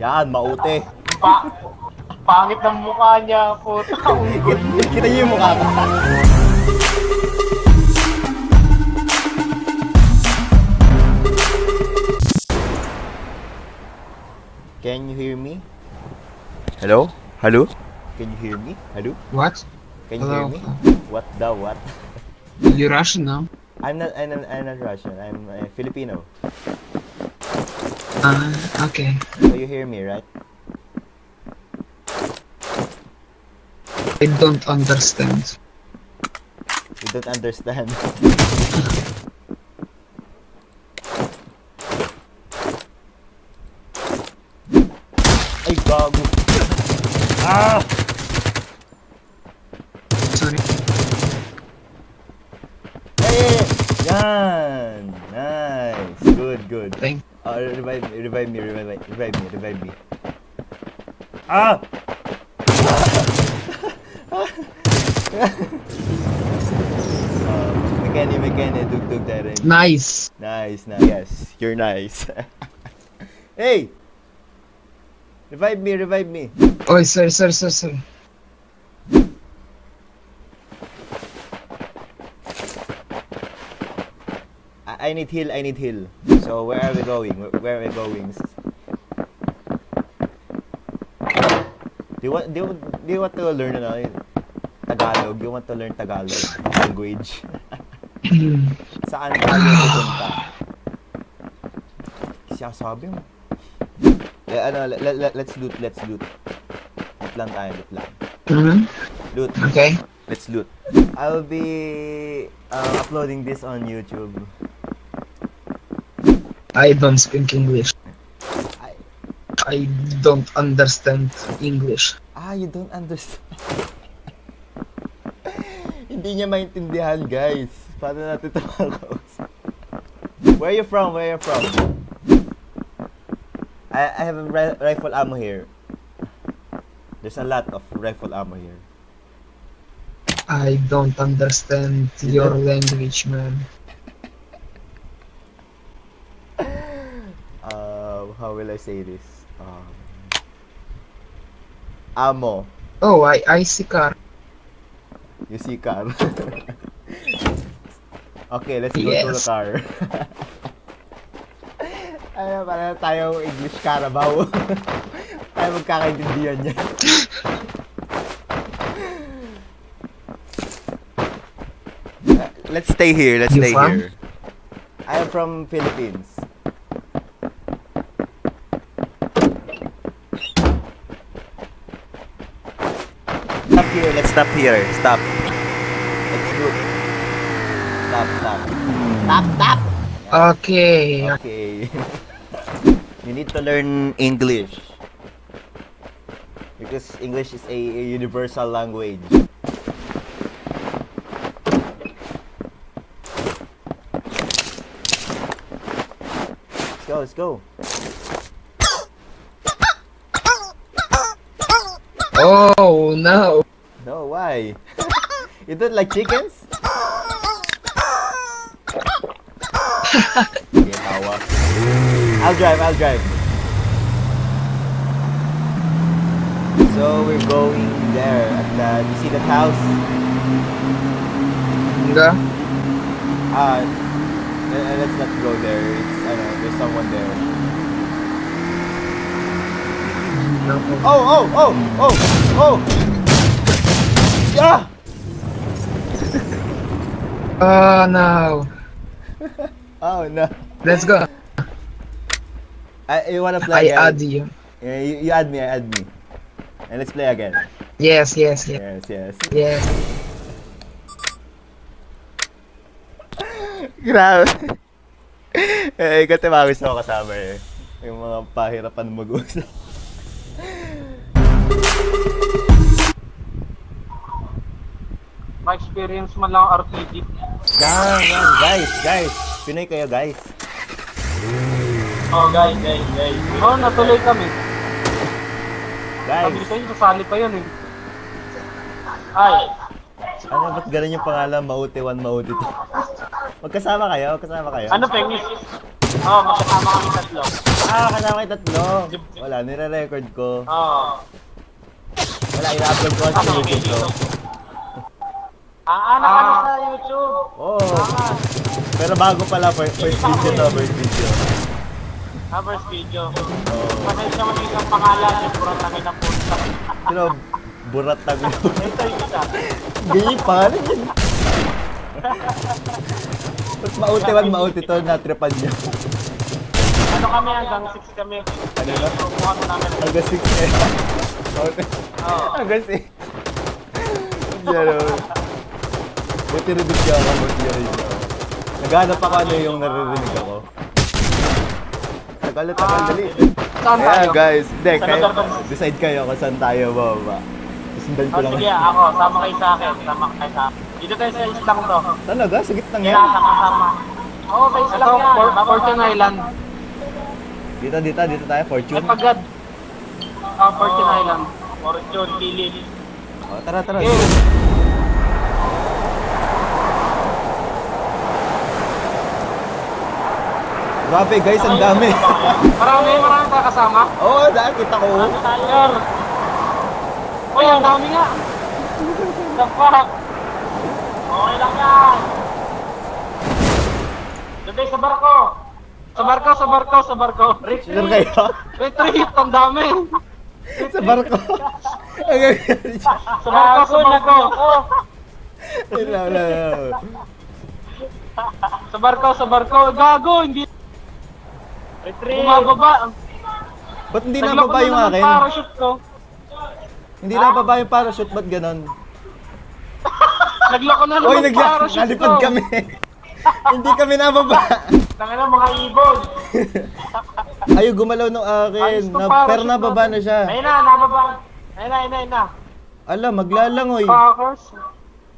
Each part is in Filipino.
Yan, maute. Pangit ng mukha niya, puta. Kita niyo yung mukha ko. Can you hear me? Hello? Hello? Can you hear me? Hello? What? Can you hear me? What the what? You Russian now? I'm not Russian. I'm Filipino. Okay. So you hear me, right? I don't understand. You don't understand. Ay, gago. Ah! Sorry. Hey! Yan! Nice! Good. Thank. Revive me. Ah! McKenny, dug tayo rin. Nice. Nice. Yes, you're nice. Hey! Revive me. Oh, sorry. I need heal. So where are we going? Do you want to learn Tagalog? Do you want to learn Tagalog language? Saan tayo pupunta? Siya sabi mo. Let's loot. Loot lang. Loot. Okay. Let's loot. I'll be uploading this on YouTube. I don't speak English. I don't understand English. You don't understand. Hindi niya maintindihan, guys. Paano natin ito makakausap? Where are you from? I have a rifle ammo here. There's a lot of rifle ammo here. I don't understand your language, man. How will I say this? Ammo. Oh, I see car. You see car? Okay, let's go to the car. Para tayo English Carabao. Tayo magkakaintindihan niya. Let's stay here. I am from Philippines. Let's stop here. Stop. Let's go. Stop. Okay. You need to learn English. Because English is a universal language. Let's go. Oh no. No, why? You don't like chickens? Okay, tawa. I'll drive. So we're going there at you see that house? Enggak. Let's not go there. I don't know, there's someone there. No. Oh! Yeah! Oh no. Oh no. Let's go. You wanna play again? I add you. Yeah, you add me. And let's play again. Yes. Yes. Grabe. Kasi mga gusto ko kasama eh. Yung mga pahirapan mag-usap. Ma-experience man lang ang RPG. Yan, guys. Pinoy kayo, guys. Oh, guys. Oh, natuloy kami. Guys. Sabi ko sa'yo, sasali pa yun eh. Ay. Ano, ba't ganun yung pangalan? Maute 1, Maute 2. Magkasama kayo? Ano, Pengis? Oo, magkasama kami tatlo. kasama kayo tatlo. Wala, nire-record ko. Oo. Wala, ina-upload ko sa YouTube to. Nakano sa YouTube. Oo. Pero bago pala, first video to, first video. First video. Oo. Pasensya mo yung pangalan, yung purang tangin na punta. Sino? Burat tayo. Ito yung isa. Ganyan pangalan yun. Tapos mauti to, natripan niya. Ano kami, hanggang 6 kami. Ano na? Subukan mo namin. Hanggang 6 eh. Oo. Hanggang 6. Yan o. Buti rin siya ako, buti rin siya ako. Naghanap ako ano yung naririnig ako. Tagal, dali. Saan tayo? Ayan guys, hindi, Saan kayo, tayo? decide kayo kung saan tayo bababa. Sundan ko lang. Sige, ako. Sama kayo sa akin. Sama kayo sa akin. Dito tayo sa islang to. Talaga? Sa gitnang yan? Sama. Oo, sa islang yan. Fortune Island. Dito tayo, Fortune. Ay, pagad. Fortune Island. Fortune, Kilid. Oh, tara. Grabe guys, ang dami. Marami kakasama. Oo, dahil kita ko. Sir! Uy, ang dami nga. The fuck? Okay lang yan. Doon tayo sa barko. Sa barko. Sure kayo? Retreat, ang dami. Sa barko. Ang gagawin siya. Sa barko. Wala. Sa barko. Gago, hindi. Retreat. Bumababa. Ba't hindi nababa yung akin? Parachute ko. Hindi nababa yung parachute, ba't ganon? Naglako na Oy, naman parachute ko. nalipad kami. Hindi kami nababa. Tangina mga ibon. Ayaw gumalaw nung akin. Ayos to, parachute Pero nababa na siya. Ayun na, nababa. Ayun na. Ala, maglalangoy. Fuckers.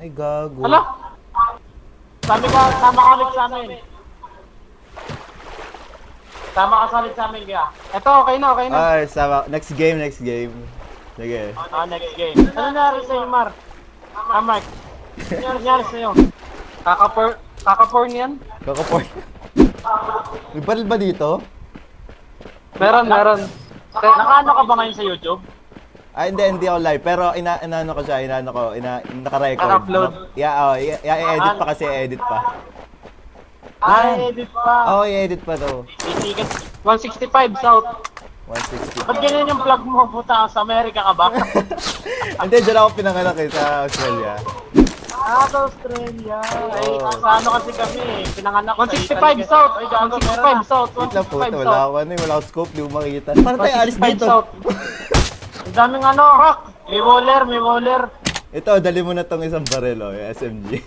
Ay, gago. Hala. Sama ka ulit sa amin. Sama ka ulit sa amin, kaya. Ito, okay na. Ay, sama. Next game. Sige. Next game. Ano nangyari sa'yo, Mark? Mark. Ano nangyari sa'yo? Kaka-porn yan? Kakapoy. May baril ba dito? Meron. Nakaano ka ba ngayon sa YouTube? Ay, hindi ako live. Pero inaano ko siya, naka-record. Naka-upload. I-edit pa kasi, edit pa. Edit pa. Oo, i-edit pa to. Titigan. 165 South. 160. Ba't ganyan yung vlog mo? Puta, sa Amerika ka ba? Hindi, dyan ako pinanganak sa Australia. Sa Australia. Ay, Oo. sa ano kasi kami, pinanganak sa 165 South. Ay, gago, meron 165 South. Wait lang po, 165 wala South. ako wala akong scope, di ko makita. Paano tayo alis 165 dito? South. Ang daming ano, may waller. Ito, dali mo na tong isang baril, yung SMG.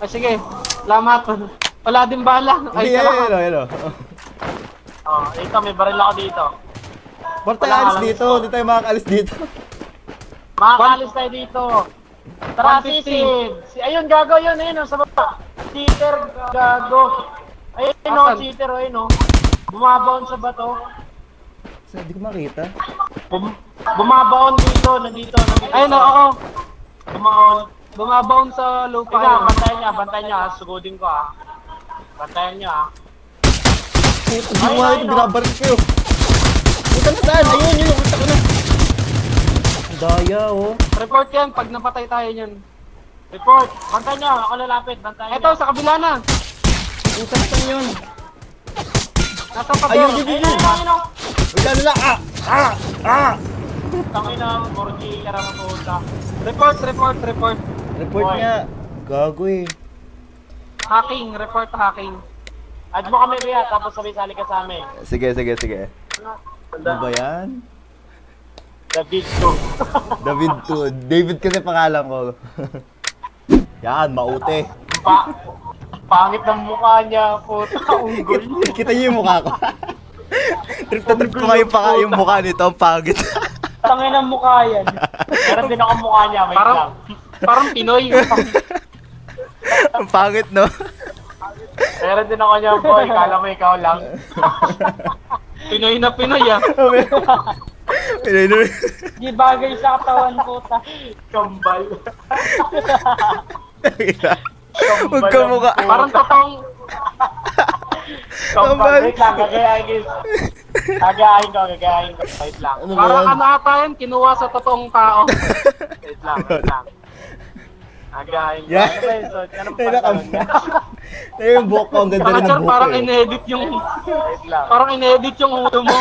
Ay, sige. Salamat. Wala din bala. Hindi, Ay, salamat. yun. Ito, may baril ako dito. Paano tayo alis dito? Hindi tayo makakalis dito. Makakalis tayo dito. Tara, 150. sisid. Ayun, gago yun, ayun, sa baba. Cheater, gago. Ayun, Asan? cheater, ayun, bumabaon sa bato. Hindi ko makita. Bumabaon dito, nandito. Ayun, oo. Bumabaon. Bumabaon sa lupa. Ika, bantayan niya, sugudin ko Bantayan niya Puto, di mo makita, binabaril kayo. Puta na saan? Ayun, kita ko na. Daya, Report yan pag napatay tayo niyan. Report, bantayan niya, ako lalapit, bantayan Eto, sa kabila na. Puta na saan yun? Nasa tabi. Ayun. Ayun, Wala nila, tangin na, Morgi, karama puta. Report. Report Boy. nga. Gago eh. Hacking, report hacking. Add mo kami, Ria, tapos sabay-sali ka sa amin. Sige. Ano ba yan? David 2. David kasi pangalan ko. Yan, maute. Pangit ng mukha niya, puta, unggol. Kita niyo yung mukha ko. Trip ko nga yung mukha nito, ang pangit. Tangin ng mukha yan. Meron din ako mukha niya, may lang. Parang Pinoy. Ang pangit, no? Meron din ako niya, boy, kala mo ikaw lang. Pinoy na Pinoy ah. Di bagay sa katawan, puta. Kambal. Huwag ka mukha. Parang totoong Kambal. Wait lang, gagayain. Gagahin ko. Wait lang. Ano ba Parang yan? ano ata yan, kinuha sa totoong tao. Wait lang. Gagahin ko. Yan. Ano ba yun, Sod? Anong Ay, pantalon niya? Ay, yung buhok ko, ang ganda rin ng Char, buhok parang ko eh. inedit yung... Wait lang. Parang inedit yung ulo mo.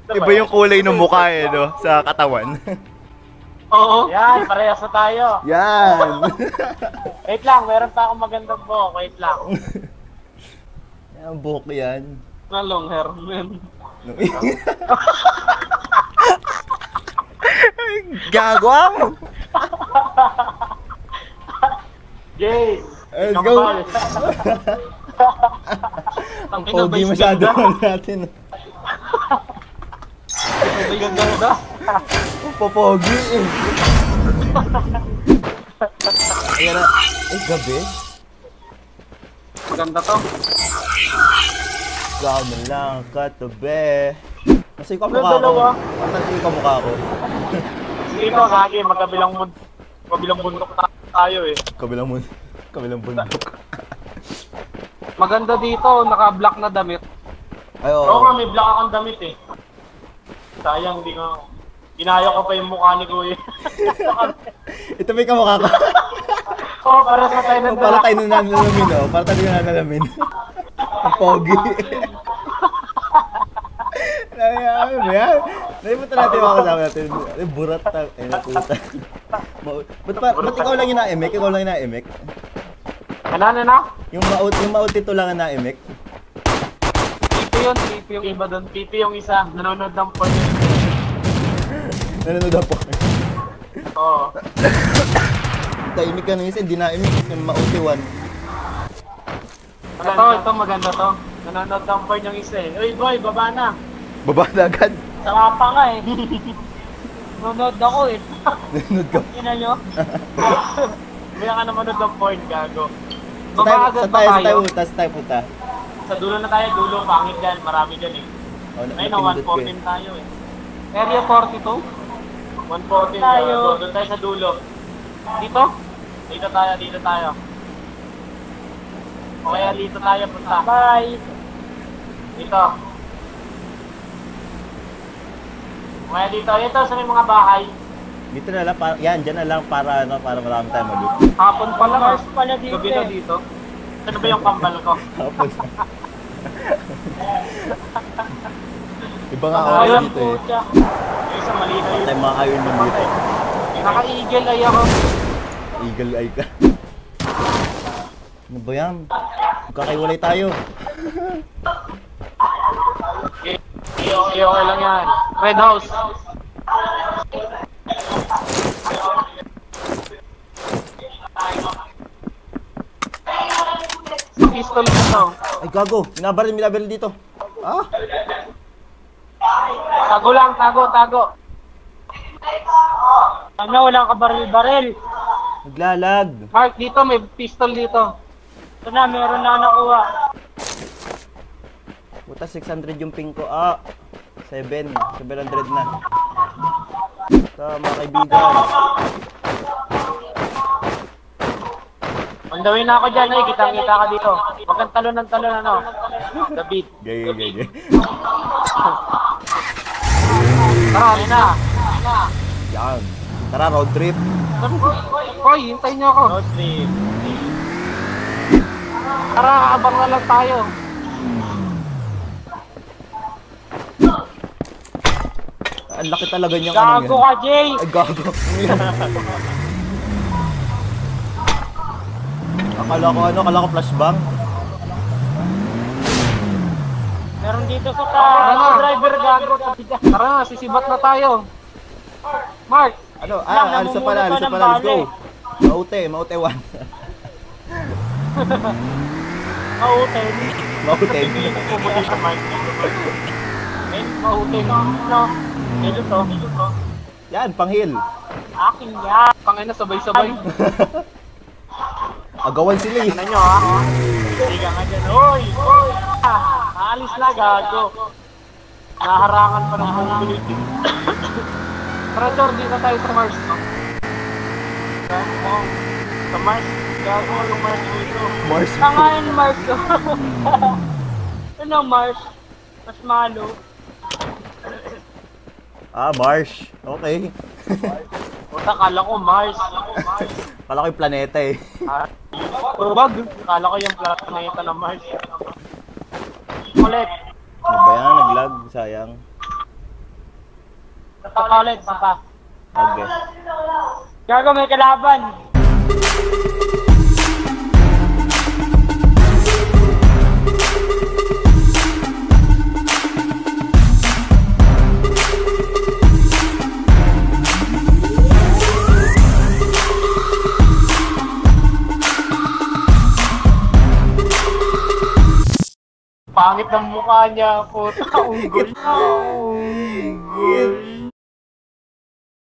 Iba yung kulay ng mukha eh, no? Sa katawan. Oo. Yan, parehas na tayo. Yan! Wait lang, meron pa akong magandang buhok. Wait lang. Yan, ang buhok yan. Na long hair, man. Gagawang! Jace! Let's ikaw go! ba? Ang pogi masyado natin. May ganda. Ang popogi eh. Ayan na. Eh, gabi? Maganda to. Gawin lang katabi. Kasi ikaw Ano, mukha ko. dalawa? Kasi ikaw mukha ko. Sige po, Gagi, magkabilang bundok tayo eh. Kabilang bundok. Maganda dito, naka-black na damit. Ay, oo. Oo nga, may black akong damit eh. Sayang, hindi ko... Ginaya ko pa yung mukha ni Kuya. Ito may kamukha ko. Oo, para sa tayo ng Para tayo nanalamin, oh. Para tayo nanalamin. Ang pogi. Ay, mo yan. Naipunta natin yung mga kasama natin. Ay, burat na. Ay, nakuta. Ba't ikaw lang yung na-emek? Ikaw lang yung na-emek? Ano na? Yung maut ito lang ang na-emek? Pipi yung iba doon. Pipi yung isa, nanonood ng porn. Nanonood ako. Oo. Taimik ka nung isa, hindi na-emek. Yung mauti one. Ito maganda to. Nanonood ng porn yung isa eh. Uy boy, baba na. Baba na agad. Sama pa nga eh. Nanonood ako eh. Nanonood ka. Ina nyo? Kaya ka naman ng porn, gago. Babagad ba tayo? Tayo punta. Sa dulo na tayo, dulo, pangit dyan, marami dyan eh. Oh, Ayun na, 114 tayo eh. Area 42? 114 tayo. Doon tayo sa dulo. Dito? Dito tayo. O kaya dito tayo punta. Bye! Dito. O kaya dito sa may mga bahay. Dito na lang, yan, dyan na lang para marami tayong mag-loot. Hapon pala. Mars pala dito Gabi na eh. dito. Ano ba yung kambal ko? Tapos. Iba nga oras dito eh. Yung isa malinaw Patay yun. mga Iron Man dito. Naka-eagle eye ako. Eagle eye ka. Ano ba yan? Magkakaiwalay tayo. Okay lang yan. Red house. Pistol dito. Ay gago, minabaril dito. Ah? Tago lang, tago. Ano, walang kabaril-baril. Naglalag. Mark, dito may pistol dito. Ito na, meron na nakuha. Puta 600 yung ping ko. 700 na. Mga kaibigan. On the way na ako dyan, eh. Kitang-kita ka dito. Huwag kang talon, ano. The beat. Gay. Tara, ayun na. Yan. Tara, road trip. Hoy, hintayin niyo ako. Road trip. Tara, abang na lang tayo. Ang laki talaga niyang Gago ka, Jay! Ay, gago. Akala ko flashbang. Meron dito sa Ano? driver, gago. Tara na, sisibat na tayo. Mark, Ano? Lang, Alisa pala. namumula pa ng Let's go. bale. Maute 1. Mauten. Maute. Hindi ko pumuti sa mic. Mauten. No. Dito to. Yan, panghil. Akin yan. pangina sabay-sabay. Agawan sila eh. Ano nyo, ha? Hindi ka nga dyan. Hoy! Aalis na, gago. Naharangan pa ng mobility. Tara, Chor, dito tayo sa Mars. Sa Mars. Gago yung Mars dito. Mars. Tangayin Mars ko. Ano Mars? Mas malo. Ah, Mars. Okay. Puta, kala ko Mars. Kala ko yung planeta eh. Wag. Kala ko yung planeta na Mars. Ulit. Ano ba yan? Nag-lag? Sayang. Ulit. Sapa. Okay. Gago, may kalaban. Pangit ng mukha niya, puta, unggol. Unggol.